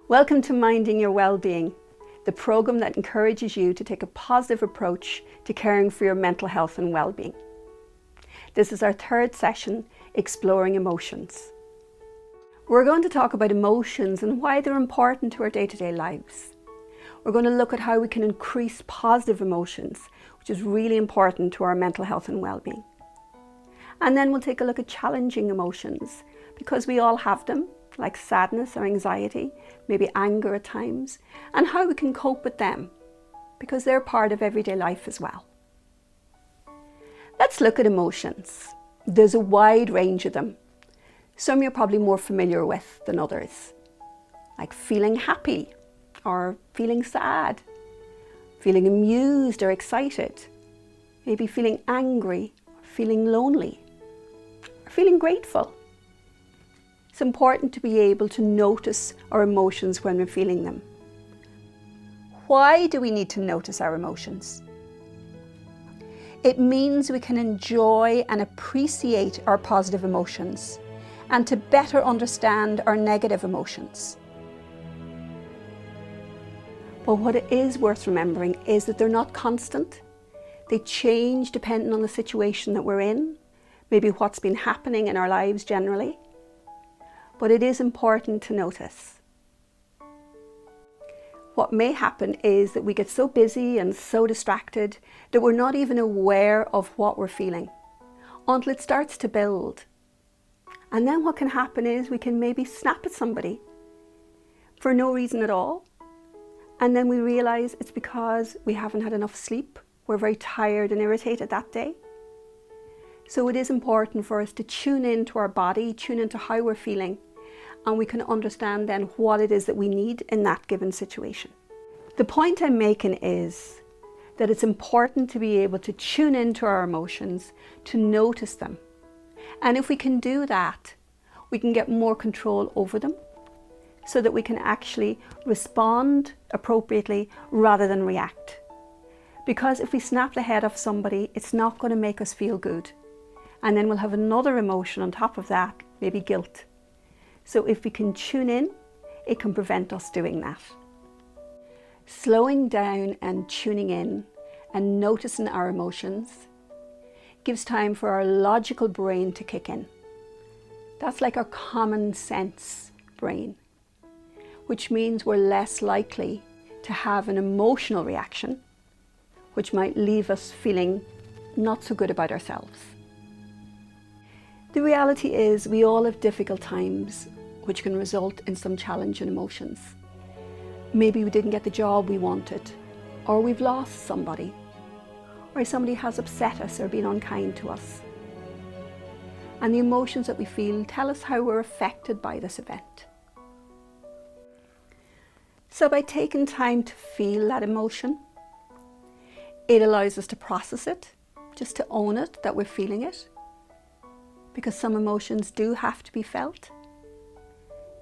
Welcome to Minding Your Wellbeing, the program that encourages you to take a positive approach to caring for your mental health and well-being. This is our third session, exploring emotions. We're going to talk about emotions and why they're important to our day-to-day lives. We're going to look at how we can increase positive emotions, which is really important to our mental health and well-being. And then we'll take a look at challenging emotions, because we all have them, like sadness or anxiety, maybe anger at times, and how we can cope with them, because they're part of everyday life as well. Let's look at emotions. There's a wide range of them. Some you're probably more familiar with than others, like feeling happy or feeling sad, feeling amused or excited, maybe feeling angry, feeling lonely, or feeling grateful. It's important to be able to notice our emotions when we're feeling them. Why do we need to notice our emotions? It means we can enjoy and appreciate our positive emotions and to better understand our negative emotions. But what it is worth remembering is that they're not constant. They change depending on the situation that we're in, maybe what's been happening in our lives generally. But it is important to notice. What may happen is that we get so busy and so distracted that we're not even aware of what we're feeling until it starts to build. And then what can happen is we can maybe snap at somebody for no reason at all. And then we realize it's because we haven't had enough sleep. We're very tired and irritated that day. So it is important for us to tune into our body, tune into how we're feeling, and we can understand then what it is that we need in that given situation. The point I'm making is that it's important to be able to tune into our emotions, to notice them. And if we can do that, we can get more control over them so that we can actually respond appropriately rather than react. Because if we snap the head off somebody, it's not going to make us feel good. And then we'll have another emotion on top of that, maybe guilt. So if we can tune in, it can prevent us doing that. Slowing down and tuning in and noticing our emotions gives time for our logical brain to kick in. That's like our common sense brain, which means we're less likely to have an emotional reaction, which might leave us feeling not so good about ourselves. The reality is we all have difficult times which can result in some challenging emotions. Maybe we didn't get the job we wanted, or we've lost somebody, or somebody has upset us or been unkind to us. And the emotions that we feel tell us how we're affected by this event. So by taking time to feel that emotion, it allows us to process it, just to own it, that we're feeling it. Because some emotions do have to be felt.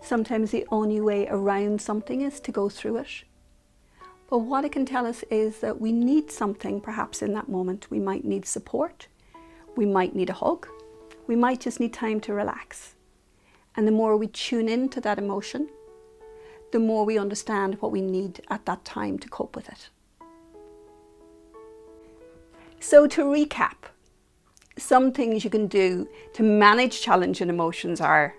Sometimes the only way around something is to go through it. But what it can tell us is that we need something perhaps in that moment. We might need support. We might need a hug. We might just need time to relax. And the more we tune into that emotion, the more we understand what we need at that time to cope with it. So to recap, some things you can do to manage challenging emotions are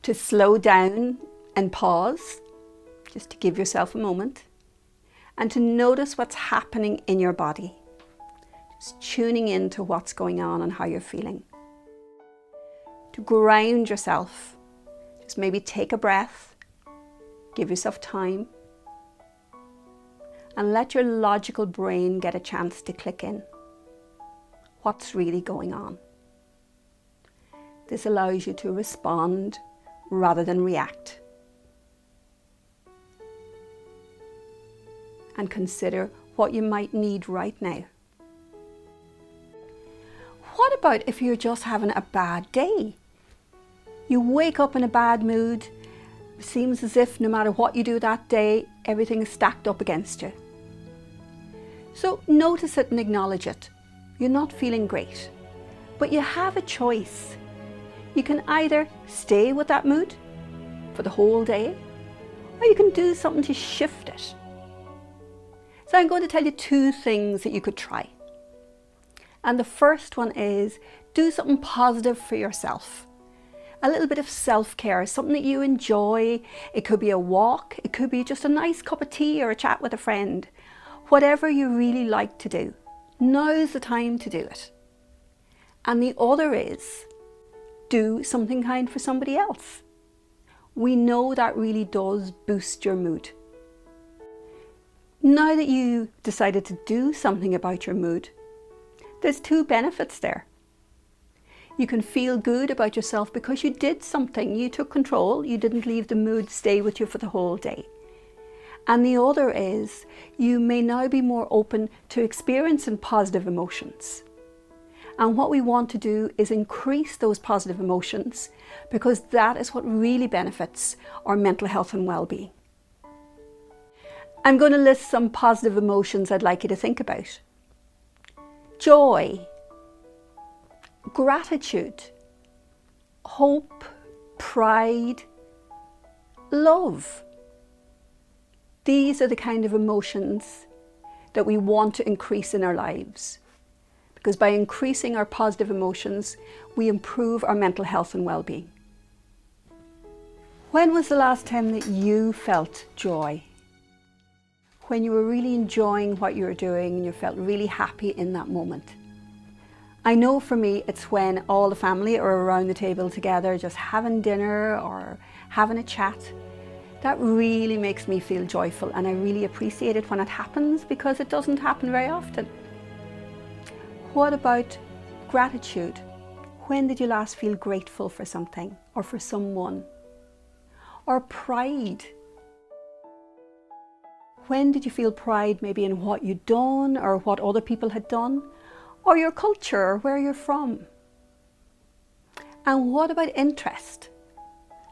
to slow down and pause, just to give yourself a moment, and to notice what's happening in your body, just tuning into what's going on and how you're feeling. To ground yourself, just maybe take a breath, give yourself time, and let your logical brain get a chance to click in. What's really going on? This allows you to respond rather than react. And consider what you might need right now. What about if you're just having a bad day? You wake up in a bad mood. It seems as if no matter what you do that day, everything is stacked up against you. So notice it and acknowledge it. You're not feeling great, but you have a choice. You can either stay with that mood for the whole day or you can do something to shift it. So I'm going to tell you 2 things that you could try. And the first one is do something positive for yourself. A little bit of self-care, something that you enjoy. It could be a walk, it could be just a nice cup of tea or a chat with a friend. Whatever you really like to do, now's the time to do it. And the other is do something kind for somebody else. We know that really does boost your mood. Now that you decided to do something about your mood, there's 2 benefits there. You can feel good about yourself because you did something, you took control, you didn't leave the mood stay with you for the whole day. And the other is you may now be more open to experiencing positive emotions. And what we want to do is increase those positive emotions because that is what really benefits our mental health and well-being. I'm going to list some positive emotions I'd like you to think about. Joy, gratitude, hope, pride, love. These are the kind of emotions that we want to increase in our lives. Because by increasing our positive emotions, we improve our mental health and well-being. When was the last time that you felt joy? When you were really enjoying what you were doing and you felt really happy in that moment. I know for me, it's when all the family are around the table together, just having dinner or having a chat. That really makes me feel joyful, and I really appreciate it when it happens because it doesn't happen very often. What about gratitude? When did you last feel grateful for something or for someone? Or pride? When did you feel pride maybe in what you'd done or what other people had done? Or your culture or where you're from? And what about interest?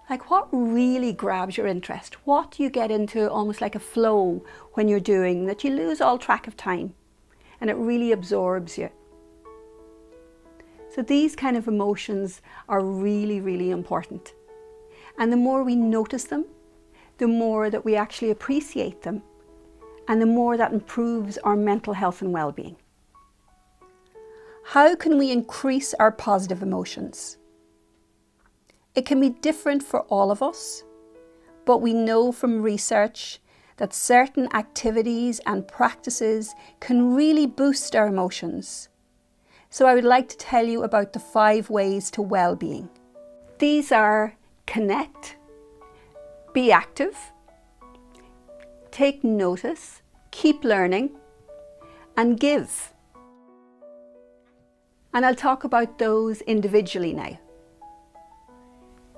Like what really grabs your interest? What do you get into almost like a flow when you're doing that you lose all track of time and it really absorbs you? So these kind of emotions are really, really important. And the more we notice them, the more that we actually appreciate them, and the more that improves our mental health and well-being. How can we increase our positive emotions? It can be different for all of us, but we know from research that certain activities and practices can really boost our emotions. So I would like to tell you about the 5 ways to well-being. These are connect, be active, take notice, keep learning, and give. And I'll talk about those individually now.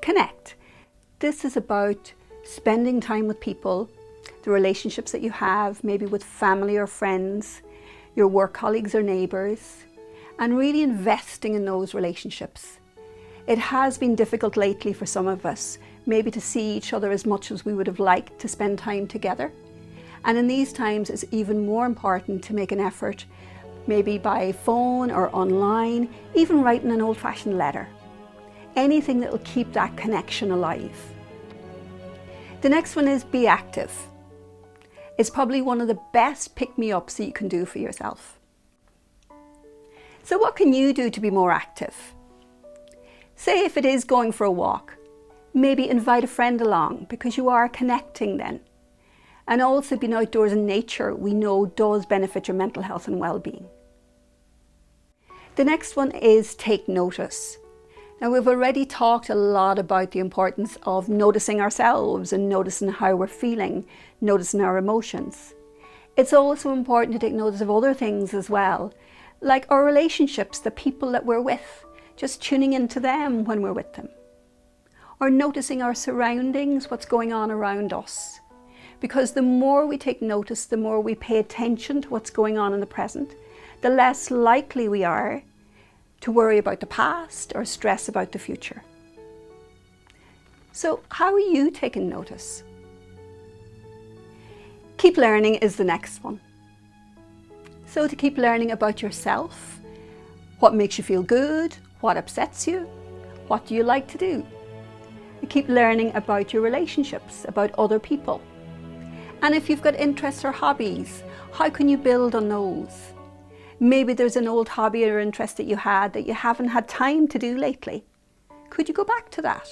Connect. This is about spending time with people, the relationships that you have, maybe with family or friends, your work colleagues or neighbours, and really investing in those relationships. It has been difficult lately for some of us, maybe to see each other as much as we would have liked to spend time together. And in these times, it's even more important to make an effort, maybe by phone or online, even writing an old-fashioned letter. Anything that will keep that connection alive. The next one is be active. It's probably one of the best pick-me-ups that you can do for yourself. So what can you do to be more active? Say if it is going for a walk, maybe invite a friend along because you are connecting then. And also being outdoors in nature, we know does benefit your mental health and well-being. The next one is take notice. Now we've already talked a lot about the importance of noticing ourselves and noticing how we're feeling, noticing our emotions. It's also important to take notice of other things as well, like our relationships, the people that we're with, just tuning into them when we're with them. Or noticing our surroundings, what's going on around us. Because the more we take notice, the more we pay attention to what's going on in the present, the less likely we are to worry about the past or stress about the future. So how are you taking notice? Keep learning is the next one. So to keep learning about yourself, what makes you feel good, what upsets you, what do you like to do? You keep learning about your relationships, about other people. And if you've got interests or hobbies, how can you build on those? Maybe there's an old hobby or interest that you had that you haven't had time to do lately. Could you go back to that?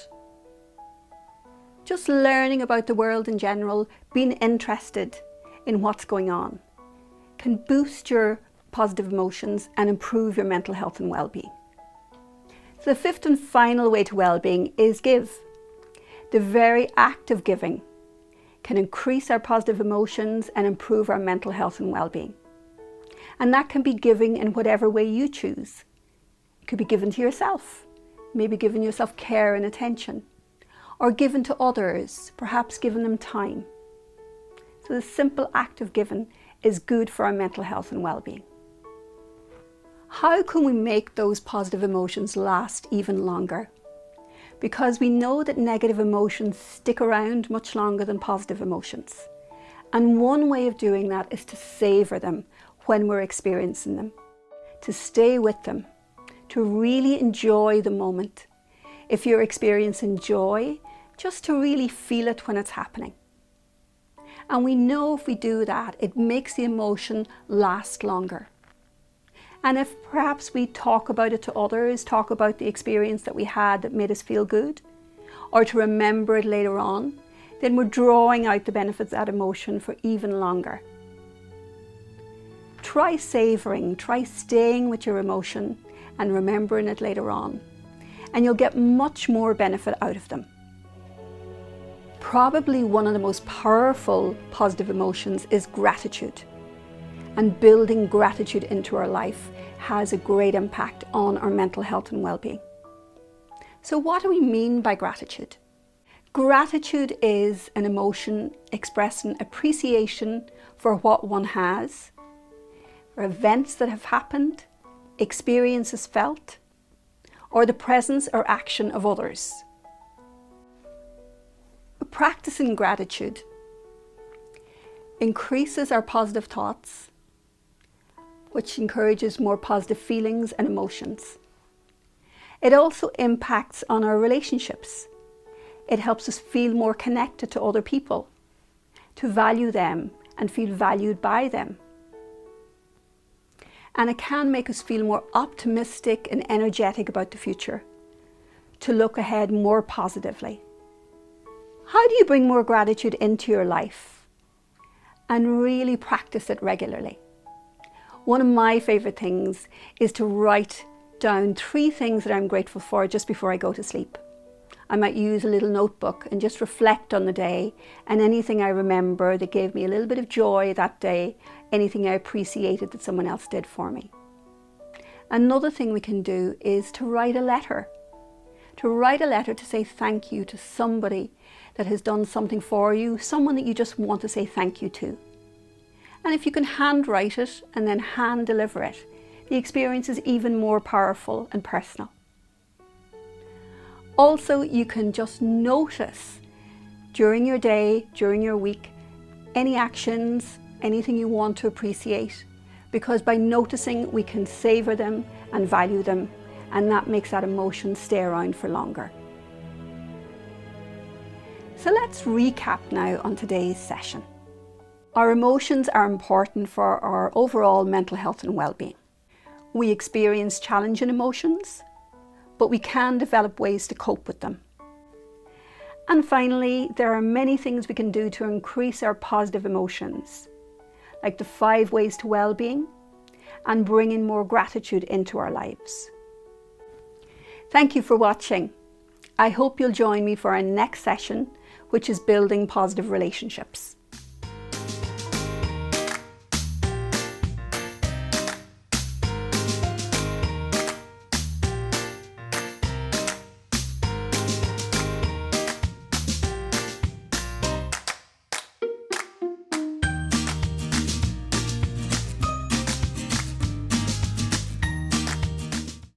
Just learning about the world in general, being interested in what's going on, can boost your positive emotions and improve your mental health and well-being. So the fifth and final way to well-being is give. The very act of giving can increase our positive emotions and improve our mental health and well-being. And that can be giving in whatever way you choose. It could be given to yourself, maybe giving yourself care and attention, or given to others, perhaps giving them time. So the simple act of giving is good for our mental health and well-being. How can we make those positive emotions last even longer? Because we know that negative emotions stick around much longer than positive emotions. And one way of doing that is to savor them when we're experiencing them, to stay with them, to really enjoy the moment. If you're experiencing joy, just to really feel it when it's happening. And we know if we do that, it makes the emotion last longer. And if perhaps we talk about it to others, talk about the experience that we had that made us feel good, or to remember it later on, then we're drawing out the benefits of that emotion for even longer. Try savouring, try staying with your emotion and remembering it later on, and you'll get much more benefit out of them. Probably one of the most powerful positive emotions is gratitude. And building gratitude into our life has a great impact on our mental health and well-being. So what do we mean by gratitude? Gratitude is an emotion expressing appreciation for what one has, for events that have happened, experiences felt, or the presence or action of others. Practicing gratitude increases our positive thoughts, which encourages more positive feelings and emotions. It also impacts on our relationships. It helps us feel more connected to other people, to value them and feel valued by them. And it can make us feel more optimistic and energetic about the future, to look ahead more positively. How do you bring more gratitude into your life and really practice it regularly? One of my favourite things is to write down 3 things that I'm grateful for just before I go to sleep. I might use a little notebook and just reflect on the day and anything I remember that gave me a little bit of joy that day, anything I appreciated that someone else did for me. Another thing we can do is to write a letter. To write a letter to say thank you to somebody that has done something for you, someone that you just want to say thank you to. And if you can handwrite it and then hand deliver it, the experience is even more powerful and personal. Also, you can just notice during your day, during your week, any actions, anything you want to appreciate, because by noticing we can savour them and value them, and that makes that emotion stay around for longer. So let's recap now on today's session. Our emotions are important for our overall mental health and well-being. We experience challenging emotions, but we can develop ways to cope with them. And finally, there are many things we can do to increase our positive emotions, like the 5 ways to well-being and bringing more gratitude into our lives. Thank you for watching. I hope you'll join me for our next session, which is building positive relationships.